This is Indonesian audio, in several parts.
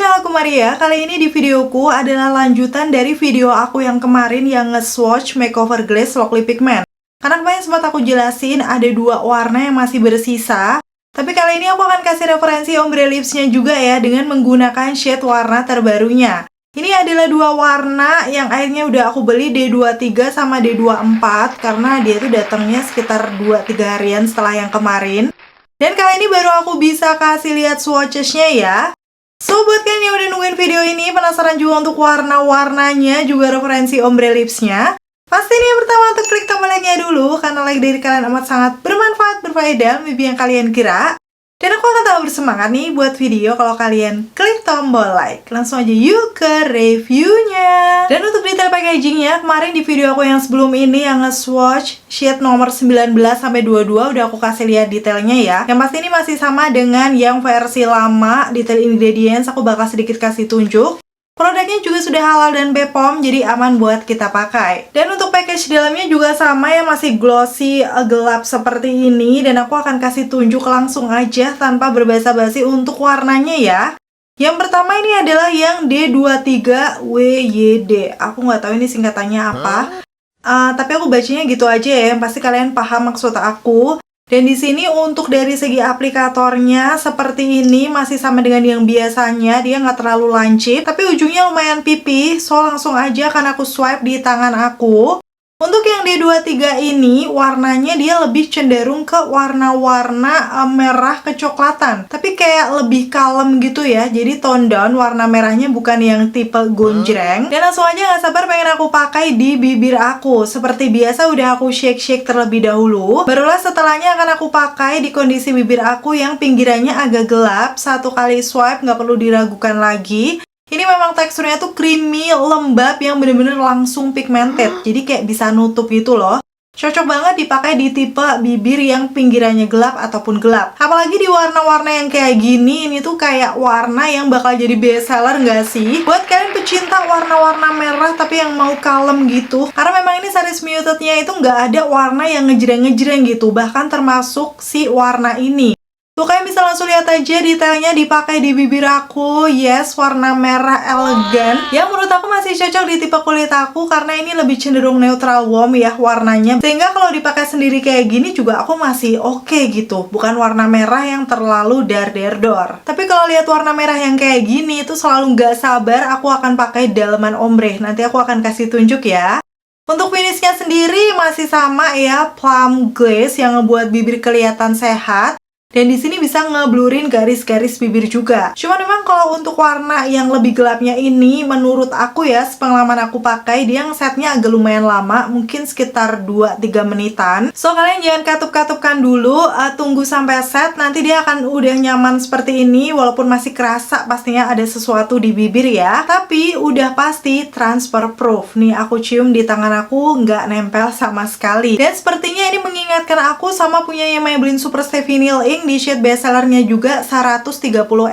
channel aku Maria. Kali ini di videoku adalah lanjutan dari video aku yang kemarin yang nge-swatch makeover glaze Locally Pigment. Karena kemarin sempat aku jelasin ada dua warna yang masih bersisa. Tapi kali ini aku akan kasih referensi ombre lipsnya juga ya dengan menggunakan shade warna terbarunya. Ini adalah dua warna yang akhirnya udah aku beli D23 sama D24 karena dia tuh datangnya sekitar 2-3 harian setelah yang kemarin. Dan kali ini baru aku bisa kasih lihat swatches-nya ya. So, buat kalian yang udah nungguin video ini, penasaran juga untuk warna-warnanya, juga referensi ombre lipsnya, pasti nih yang pertama untuk klik tombol like-nya dulu, karena like dari kalian amat sangat bermanfaat, berfaedah, lebih yang kalian kira. Dan aku akan tambah bersemangat nih buat video kalau kalian klik tombol like. Langsung aja yuk ke reviewnya. Dan untuk detail packagingnya, kemarin di video aku yang sebelum ini yang nge-swatch shade nomor 19-22 udah aku kasih lihat detailnya ya. Yang pasti ini masih sama dengan yang versi lama. Detail ingredients aku bakal sedikit kasih tunjuk. Produknya juga sudah halal dan BPOM, jadi aman buat kita pakai. Dan untuk package dalamnya juga sama ya, masih glossy, gelap seperti ini. Dan aku akan kasih tunjuk langsung aja tanpa berbasa-basi untuk warnanya ya. Yang pertama ini adalah yang D23WYD. Aku nggak tahu ini singkatannya apa. Tapi aku bacanya gitu aja ya, yang pasti kalian paham maksud aku. Dan di sini untuk dari segi aplikatornya seperti ini masih sama dengan yang biasanya, dia nggak terlalu lancip, tapi ujungnya lumayan pipih, so langsung aja akan aku swipe di tangan aku. Untuk yang D23 ini warnanya dia lebih cenderung ke warna-warna merah kecoklatan, tapi kayak lebih kalem gitu ya, jadi tone down warna merahnya bukan yang tipe gonjreng. Dan langsung aja nggak sabar pengen aku pakai di bibir aku. Seperti biasa udah aku shake-shake terlebih dahulu, barulah setelahnya akan aku pakai di kondisi bibir aku yang pinggirannya agak gelap. Satu kali swipe nggak perlu diragukan lagi. Ini memang teksturnya tuh creamy, lembab, yang bener-bener langsung pigmented. Jadi kayak bisa nutup gitu loh. Cocok banget dipakai di tipe bibir yang pinggirannya gelap ataupun gelap. Apalagi di warna-warna yang kayak gini, ini tuh kayak warna yang bakal jadi best seller nggak sih? Buat kalian pecinta warna-warna merah tapi yang mau kalem gitu. Karena memang ini series Muted-nya itu nggak ada warna yang ngejreng-ngejreng gitu. Bahkan termasuk si warna ini. Tuh kalian bisa langsung lihat aja detailnya dipakai di bibir aku. Yes, warna merah elegan yang menurut aku masih cocok di tipe kulit aku karena ini lebih cenderung neutral warm ya warnanya. Sehingga kalau dipakai sendiri kayak gini juga aku masih oke gitu. Bukan warna merah yang terlalu dar-der-dor. Tapi kalau lihat warna merah yang kayak gini itu selalu nggak sabar aku akan pakai dalaman ombre. Nanti aku akan kasih tunjuk ya. Untuk finishnya sendiri masih sama ya, plum glaze yang ngebuat bibir kelihatan sehat. Dan di sini bisa ngeblurin garis-garis bibir juga. Cuma memang kalau untuk warna yang lebih gelapnya ini, menurut aku ya, sepengalaman aku pakai, dia setnya agak lumayan lama, mungkin sekitar 2-3 menitan. So, kalian jangan katup-katupkan dulu, tunggu sampai set, nanti dia akan udah nyaman seperti ini, walaupun masih kerasa pastinya ada sesuatu di bibir ya. Tapi udah pasti transfer proof. Nih, aku cium di tangan aku, nggak nempel sama sekali. Dan sepertinya ini mengingatkan aku sama punya yang Maybelline Super Stay Vinyl Ink di shade bestsellernya juga 130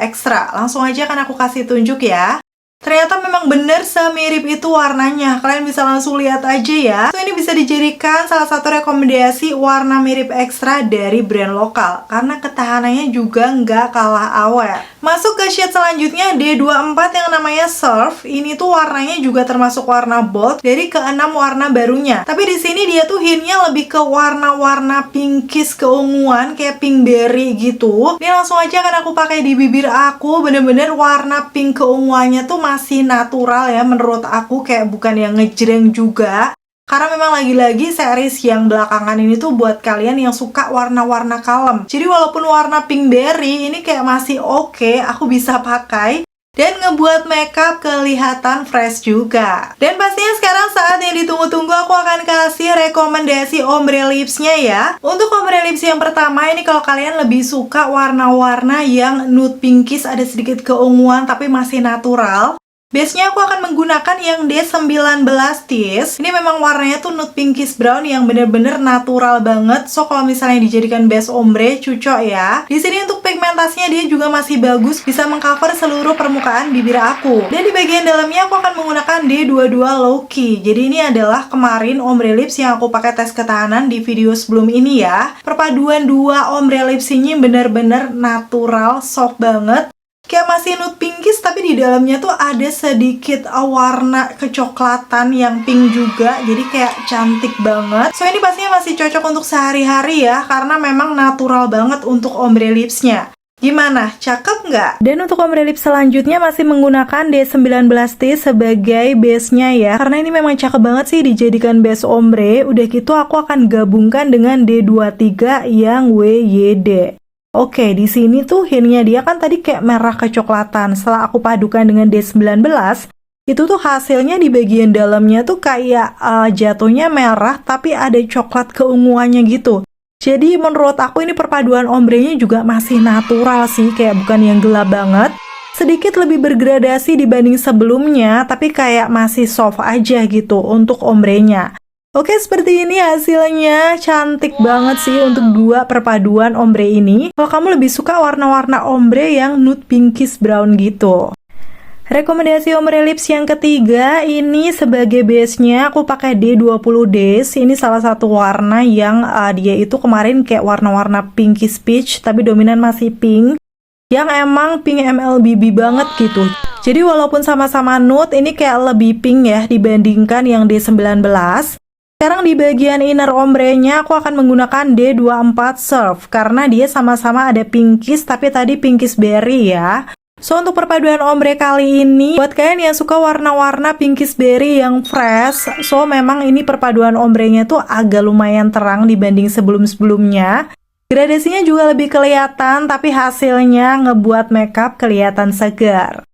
ekstra. Langsung aja kan aku kasih tunjuk ya. Ternyata memang bener semirip itu warnanya. Kalian bisa langsung lihat aja ya. So, ini bisa dijadikan salah satu rekomendasi warna mirip ekstra dari brand lokal. Karena ketahanannya juga nggak kalah awet. Masuk ke shade selanjutnya D24 yang namanya Surf. Ini tuh warnanya juga termasuk warna bold dari ke-6 warna barunya. Tapi di sini dia tuh hintnya lebih ke warna-warna pinkish keunguan kayak pink berry gitu. Ini langsung aja kan aku pakai di bibir aku. Bener-bener warna pink keunguannya tuh masih natural ya menurut aku, kayak bukan yang ngejreng juga. Karena memang lagi-lagi series yang belakangan ini tuh buat kalian yang suka warna-warna kalem. Jadi walaupun warna pink berry ini kayak masih oke, aku bisa pakai. Dan ngebuat makeup kelihatan fresh juga. Dan pastinya sekarang saat yang ditunggu-tunggu aku akan kasih rekomendasi ombre lipsnya ya. Untuk ombre lips yang pertama ini kalau kalian lebih suka warna-warna yang nude pinkish, ada sedikit keunguan tapi masih natural. Base-nya aku akan menggunakan yang D19 Tease. Ini memang warnanya tuh nude pinkish brown yang bener-bener natural banget. So kalau misalnya dijadikan base ombre, cocok ya. Di sini untuk pigmentasinya dia juga masih bagus, bisa mengcover seluruh permukaan bibir aku. Dan di bagian dalamnya aku akan menggunakan D22 Low Key. Jadi ini adalah kemarin ombre lips yang aku pakai tes ketahanan di video sebelum ini ya. Perpaduan dua ombre lips ini bener-bener natural, soft banget. kayak masih nude pinkish, tapi di dalamnya tuh ada sedikit warna kecoklatan yang pink juga, jadi kayak cantik banget. So ini pastinya masih cocok untuk sehari-hari ya, karena memang natural banget untuk ombre lipsnya. Gimana? Cakep nggak? Dan untuk ombre lips selanjutnya masih menggunakan D19T sebagai base-nya ya. Karena ini memang cakep banget sih dijadikan base ombre. Udah gitu aku akan gabungkan dengan D23 yang WYD. Oke, di sini tuh hintnya dia kan tadi kayak merah kecoklatan. Setelah aku padukan dengan D19, itu tuh hasilnya di bagian dalamnya tuh kayak jatuhnya merah tapi ada coklat keunguannya gitu. Jadi menurut aku ini perpaduan ombrenya juga masih natural sih, kayak bukan yang gelap banget. Sedikit lebih bergradasi dibanding sebelumnya, tapi kayak masih soft aja gitu untuk ombrenya. Oke, seperti ini hasilnya. Cantik banget sih untuk dua perpaduan ombre ini. Kalau kamu lebih suka warna-warna ombre yang nude pinkish brown gitu. Rekomendasi ombre lips yang ketiga, ini sebagai base-nya aku pakai D20 Days. Ini salah satu warna yang dia itu kemarin kayak warna-warna pinkish peach, tapi dominan masih pink. Yang emang pink MLBB banget gitu. Jadi walaupun sama-sama nude, ini kayak lebih pink ya dibandingkan yang D19. Sekarang di bagian inner ombrenya aku akan menggunakan D24 Surf. Karena dia sama-sama ada pinkish, tapi tadi pinkish berry ya. So untuk perpaduan ombre kali ini, buat kalian yang suka warna-warna pinkish berry yang fresh, so memang ini perpaduan ombrenya tuh agak lumayan terang dibanding sebelum-sebelumnya. Gradasinya juga lebih kelihatan, tapi hasilnya ngebuat makeup kelihatan segar.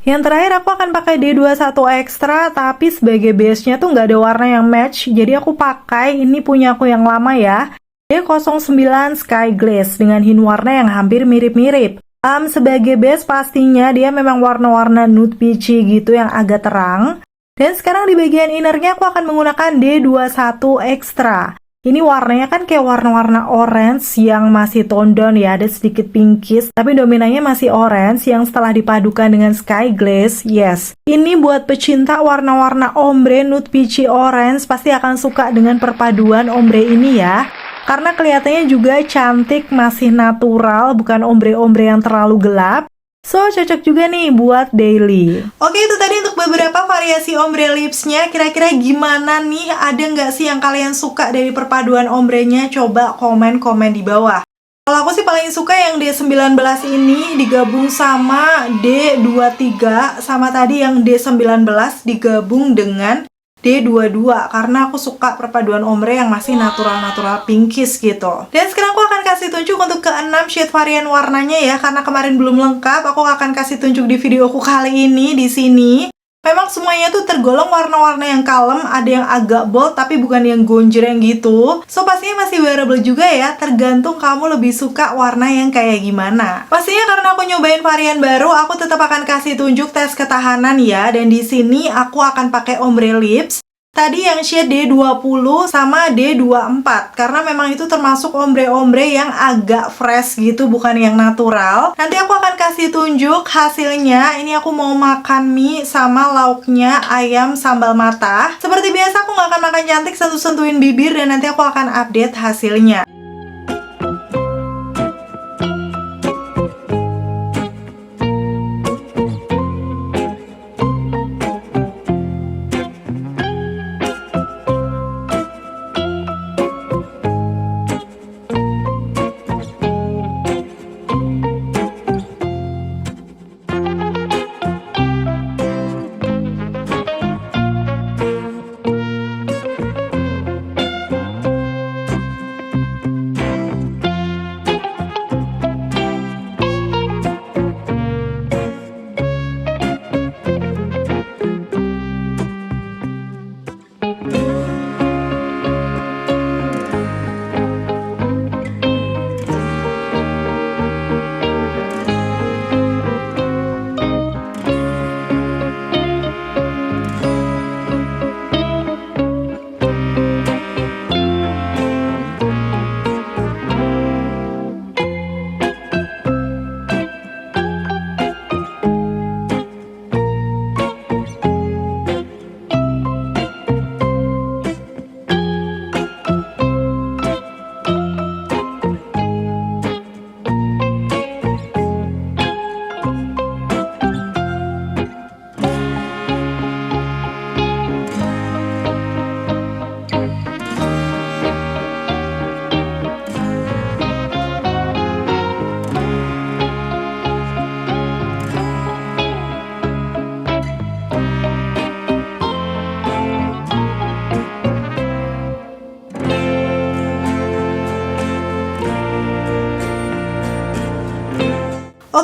Yang terakhir aku akan pakai D21 Extra, tapi sebagai base-nya tuh nggak ada warna yang match, jadi aku pakai, ini punya aku yang lama ya, D09 Sky Glaze dengan hint warna yang hampir mirip-mirip. Sebagai base pastinya dia memang warna-warna nude peachy gitu yang agak terang. Dan sekarang di bagian innernya aku akan menggunakan D21 Extra. Ini warnanya kan kayak warna-warna orange yang masih tone down ya, ada sedikit pinkish, tapi dominannya masih orange yang setelah dipadukan dengan sky glaze. Yes, ini buat pecinta warna-warna ombre nude peachy orange pasti akan suka dengan perpaduan ombre ini ya. Karena kelihatannya juga cantik, masih natural, bukan ombre-ombre yang terlalu gelap. So, cocok juga nih buat daily. Oke, itu tadi untuk beberapa variasi ombre lipsnya. Kira-kira gimana nih? Ada nggak sih yang kalian suka dari perpaduan ombrenya? Coba komen-komen di bawah. Kalau aku sih paling suka yang D19 ini digabung sama D23, sama tadi yang D19 digabung dengan D22, karena aku suka perpaduan ombre yang masih natural-natural pinkish gitu. Dan sekarang aku akan kasih tunjuk untuk ke-6 shade varian warnanya ya, karena kemarin belum lengkap. Aku akan kasih tunjuk di videoku kali ini di sini. Memang semuanya tuh tergolong warna-warna yang kalem, ada yang agak bold tapi bukan yang gonjreng gitu. So pastinya masih wearable juga ya, tergantung kamu lebih suka warna yang kayak gimana. Pastinya karena aku nyobain varian baru, aku tetap akan kasih tunjuk tes ketahanan ya. Dan di sini aku akan pakai ombre lips. Tadi yang shade D20 sama D24, karena memang itu termasuk ombre-ombre yang agak fresh gitu, bukan yang natural. Nanti aku akan kasih tunjuk hasilnya. Ini aku mau makan mie sama lauknya ayam sambal matah. Seperti biasa aku nggak akan makan cantik sentuh-sentuhin bibir, dan nanti aku akan update hasilnya.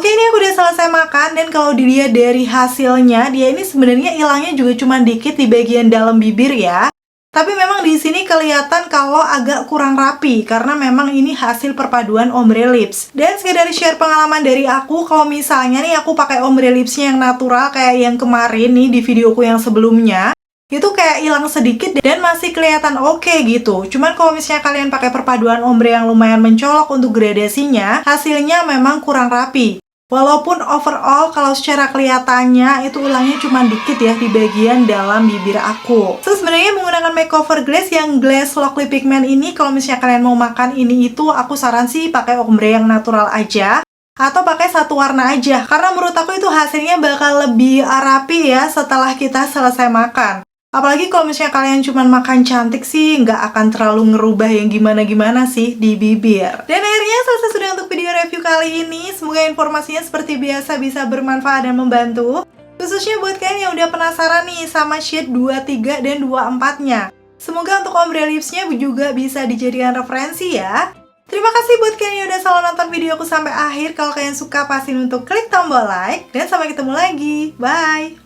Oke, ini aku udah selesai makan, dan kalau dilihat dari hasilnya, dia ini sebenarnya hilangnya juga cuma dikit di bagian dalam bibir ya. Tapi memang di sini kelihatan kalau agak kurang rapi, karena memang ini hasil perpaduan ombre lips. Dan sekedar share pengalaman dari aku, kalau misalnya nih aku pakai ombre lipsnya yang natural kayak yang kemarin nih di videoku yang sebelumnya, itu kayak hilang sedikit dan masih kelihatan oke gitu. Cuman kalau misalnya kalian pakai perpaduan ombre yang lumayan mencolok untuk gradasinya, hasilnya memang kurang rapi. Walaupun overall kalau secara kelihatannya itu hilangnya cuma dikit ya di bagian dalam bibir aku. So sebenarnya menggunakan makeover glaze yang glaze lock lip pigment ini, kalau misalnya kalian mau makan ini itu, aku saran sih pakai ombre yang natural aja. Atau pakai satu warna aja, karena menurut aku itu hasilnya bakal lebih rapi ya setelah kita selesai makan. Apalagi kalau misalnya kalian cuma makan cantik sih, nggak akan terlalu ngerubah yang gimana-gimana sih di bibir. Dan akhirnya selesai sudah untuk video review kali ini. Semoga informasinya seperti biasa bisa bermanfaat dan membantu. Khususnya buat kalian yang udah penasaran nih sama shade 23 dan 24-nya. Semoga untuk ombre lipsnya juga bisa dijadikan referensi ya. Terima kasih buat kalian yang udah selalu nonton videoku sampai akhir. Kalau kalian suka, pastiin untuk klik tombol like. Dan sampai ketemu lagi. Bye!